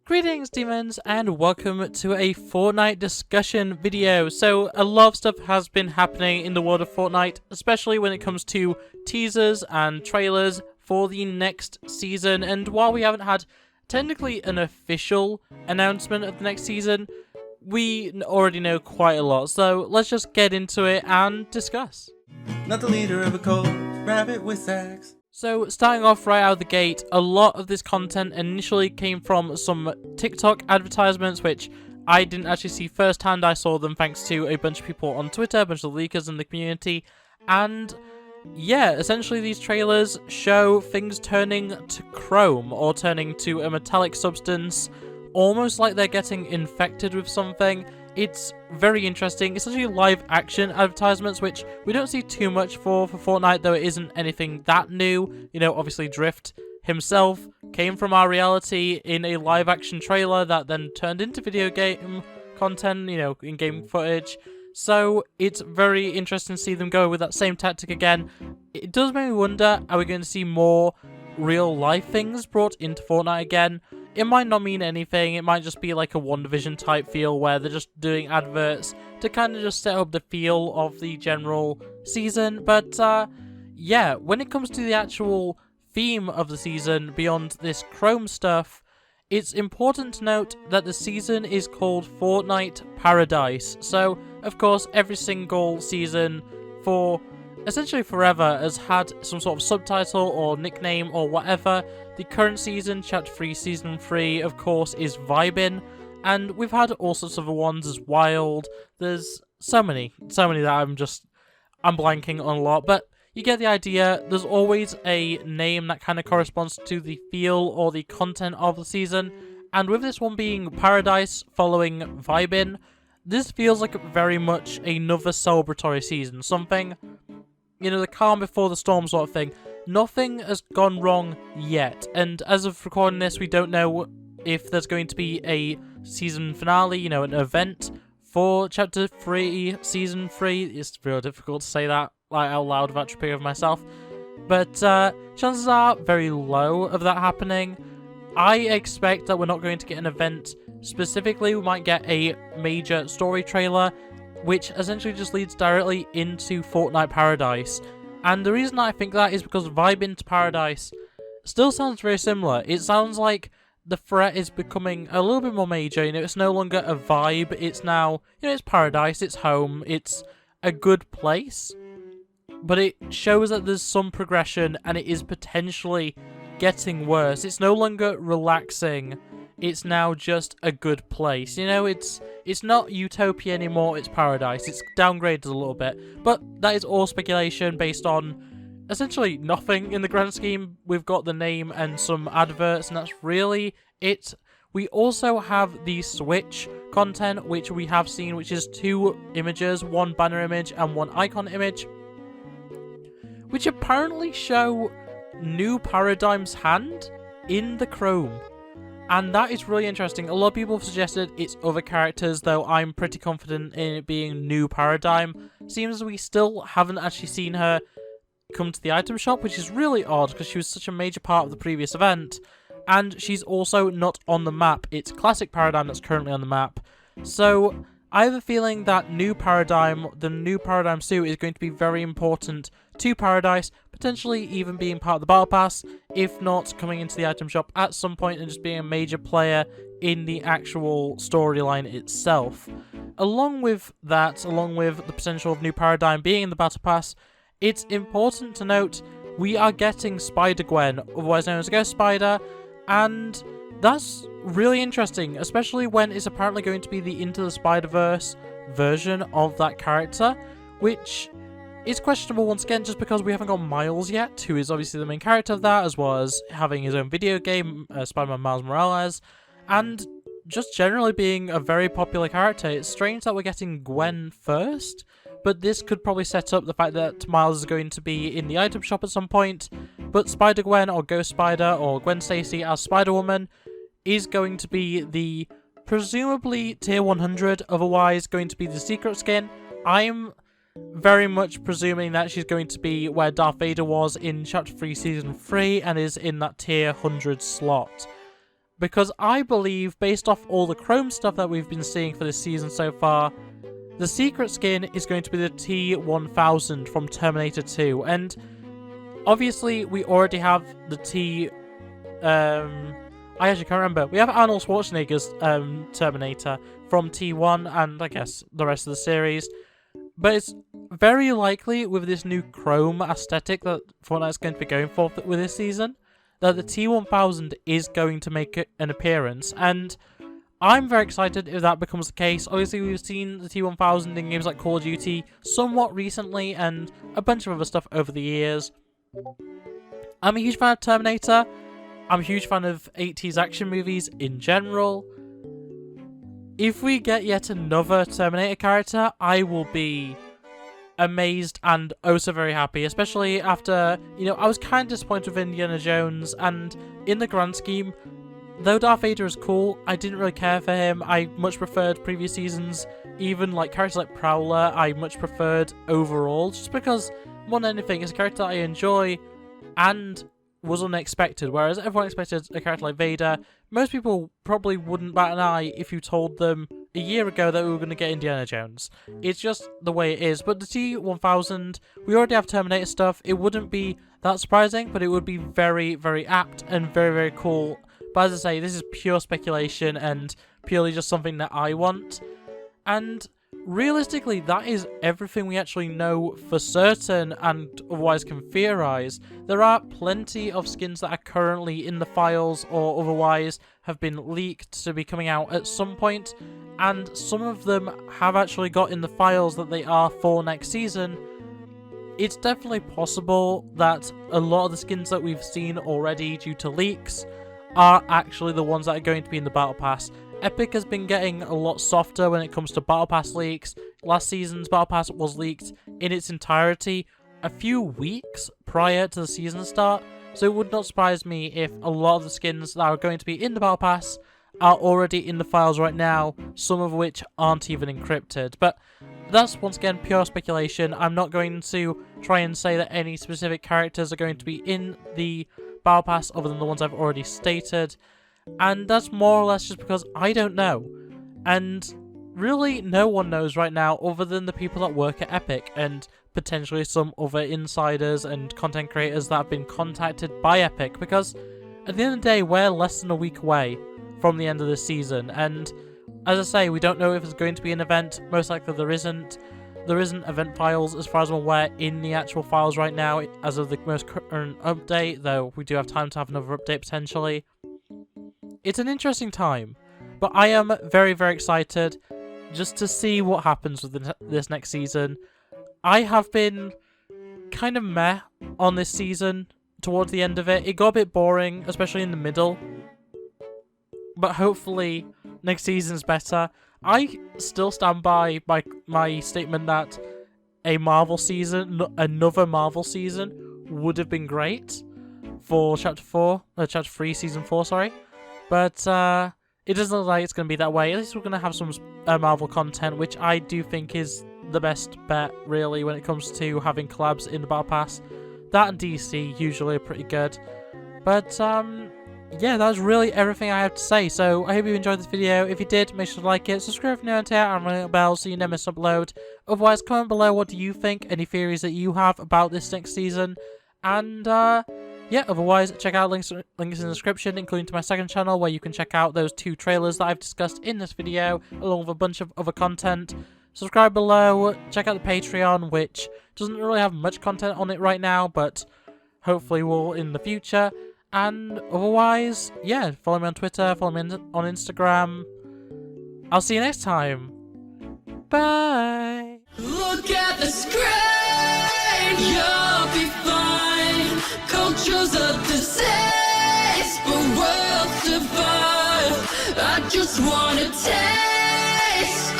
Greetings demons and welcome to a Fortnite discussion video. So a lot of stuff has been happening in the world of Fortnite, especially when it comes to teasers and trailers for the next season. And while we haven't had technically an official announcement of the next season, we already know quite a lot. So let's just get into it and discuss. Not the leader of a cult, RabbitWithAxe. So, starting off right out of the gate, a lot of this content initially came from some TikTok advertisements, which I didn't actually see firsthand. I saw them thanks to a bunch of people on Twitter, a bunch of leakers in the community, and yeah, essentially these trailers show things turning to chrome, or turning to a metallic substance, almost like they're getting infected with something. It's very interesting. It's actually live action advertisements, which we don't see too much for Fortnite, though it isn't anything that new. You know, obviously Drift himself came from our reality in a live action trailer that then turned into video game content, you know, in-game footage. So it's very interesting to see them go with that same tactic again. It does make me wonder, are we going to see more real life things brought into Fortnite again? It might not mean anything, it might just be like a WandaVision type feel where they're just doing adverts to kind of just set up the feel of the general season, but yeah, when it comes to the actual theme of the season beyond this Chrome stuff, it's important to note that the season is called Fortnite Paradise. So, of course, every single season for essentially forever has had some sort of subtitle or nickname or whatever. The current season, Chapter 3, Season 3, of course, is Vibin', and we've had all sorts of other ones as Wild. There's so many that I'm blanking on a lot, but you get the idea. There's always a name that kind of corresponds to the feel or the content of the season, and with this one being Paradise following Vibin', this feels like very much another celebratory season, something, you know, the calm before the storm sort of thing. Nothing has gone wrong yet, and as of recording this, we don't know if there's going to be a season finale, you know, an event for Chapter 3, Season 3. It's real difficult to say that like out loud without tripping over myself, but chances are very low of that happening. I expect that we're not going to get an event specifically. We might get a major story trailer, which essentially just leads directly into Fortnite Paradise. And the reason I think that is because Vibin' to Paradise still sounds very similar. It sounds like the threat is becoming a little bit more major. You know, it's no longer a vibe. It's now, you know, it's paradise, it's home, it's a good place. But it shows that there's some progression and it is potentially getting worse. It's no longer relaxing. It's now just a good place. You know, it's not utopia anymore, it's paradise. It's downgraded a little bit. But that is all speculation based on essentially nothing in the grand scheme. We've got the name and some adverts, and that's really it. We also have the Switch content, which we have seen, which is 2 images, one banner image and one icon image, which apparently show New Paradigm's hand in the Chrome. And that is really interesting. A lot of people have suggested it's other characters, though I'm pretty confident in it being New Paradigm. Seems we still haven't actually seen her come to the item shop, which is really odd because she was such a major part of the previous event. And she's also not on the map. It's Classic Paradigm that's currently on the map. So I have a feeling that New Paradigm, the New Paradigm suit, is going to be very important to Paradise, potentially even being part of the Battle Pass, if not coming into the item shop at some point and just being a major player in the actual storyline itself. Along with that, along with the potential of New Paradigm being in the Battle Pass, it's important to note we are getting Spider-Gwen, otherwise known as Ghost Spider, and that's really interesting, especially when it's apparently going to be the Into the Spider-Verse version of that character, which is questionable once again just because we haven't got Miles yet, who is obviously the main character of that, as well as having his own video game, Spider-Man Miles Morales, and just generally being a very popular character. It's strange that we're getting Gwen first, but this could probably set up the fact that Miles is going to be in the item shop at some point, but Spider-Gwen or Ghost Spider or Gwen Stacy as Spider-Woman is going to be the presumably tier 100, otherwise going to be the secret skin. I'm very much presuming that she's going to be where Darth Vader was in Chapter 3 Season 3 and is in that tier 100 slot. because I believe, based off all the Chrome stuff that we've been seeing for this season so far, the secret skin is going to be the T-1000 from Terminator 2, and obviously we already have the I actually can't remember. We have Arnold Schwarzenegger's Terminator from T1 and I guess the rest of the series, but it's very likely with this new Chrome aesthetic that Fortnite's going to be going for with this season, that the T-1000 is going to make an appearance, and I'm very excited if that becomes the case. Obviously, we've seen the T-1000 in games like Call of Duty somewhat recently and a bunch of other stuff over the years. I'm a huge fan of Terminator. I'm a huge fan of 80s action movies in general. If we get yet another Terminator character, I will be amazed and oh so very happy, especially after, I was kind of disappointed with Indiana Jones, and in the grand scheme, though Darth Vader is cool, I didn't really care for him. I much preferred previous seasons, even like characters like Prowler, I much preferred overall, just because, more than anything, it's a character I enjoy and was unexpected, whereas everyone expected a character like Vader. Most people probably wouldn't bat an eye if you told them a year ago that we were going to get Indiana Jones. It's just the way it is. But the T-1000, we already have Terminator stuff. It wouldn't be that surprising, but it would be very, very apt and very, very cool. But as I say, this is pure speculation and purely just something that I want. And realistically, that is everything we actually know for certain and otherwise can theorize. There are plenty of skins that are currently in the files or otherwise have been leaked to be coming out at some point, and some of them have actually got in the files that they are for next season. It's definitely possible that a lot of the skins that we've seen already due to leaks are actually the ones that are going to be in the Battle Pass. Epic has been getting a lot softer when it comes to Battle Pass leaks. Last season's Battle Pass was leaked in its entirety a few weeks prior to the season start, so it would not surprise me if a lot of the skins that are going to be in the Battle Pass are already in the files right now, some of which aren't even encrypted. But that's once again pure speculation. I'm not going to try and say that any specific characters are going to be in the Battle Pass other than the ones I've already stated. And that's more or less just because I don't know. And really, no one knows right now other than the people that work at Epic and potentially some other insiders and content creators that have been contacted by Epic. Because at the end of the day, we're less than a week away from the end of the season. And as I say, we don't know if it's going to be an event. Most likely there isn't. There isn't event files, as far as I'm aware, in the actual files right now as of the most current update, though we do have time to have another update potentially. It's an interesting time, but I am very, very excited just to see what happens with this next season. I have been kind of meh on this season towards the end of it. It got a bit boring, especially in the middle, but hopefully next season's better. I still stand by my statement that a Marvel season, another Marvel season, would have been great for Chapter 3, Season 4, sorry. But it doesn't look like it's going to be that way. At least we're going to have some Marvel content, which I do think is the best bet, really, when it comes to having collabs in the Battle Pass. That and DC usually are pretty good. But, yeah, that's really everything I have to say. So, I hope you enjoyed this video. If you did, make sure to like it, subscribe if you're new to it, and ring the bell so you never miss an upload. Otherwise, comment below what do you think, any theories that you have about this next season. And, yeah, otherwise, check out links in the description, including to my second channel, where you can check out those 2 trailers that I've discussed in this video, along with a bunch of other content. Subscribe below, check out the Patreon, which doesn't really have much content on it right now, but hopefully will in the future. And otherwise, yeah, follow me on Twitter, follow me on Instagram. I'll see you next time. Bye! Look at the screen, you'll be fine. Culture's a disease, but we'll survive. I just wanna taste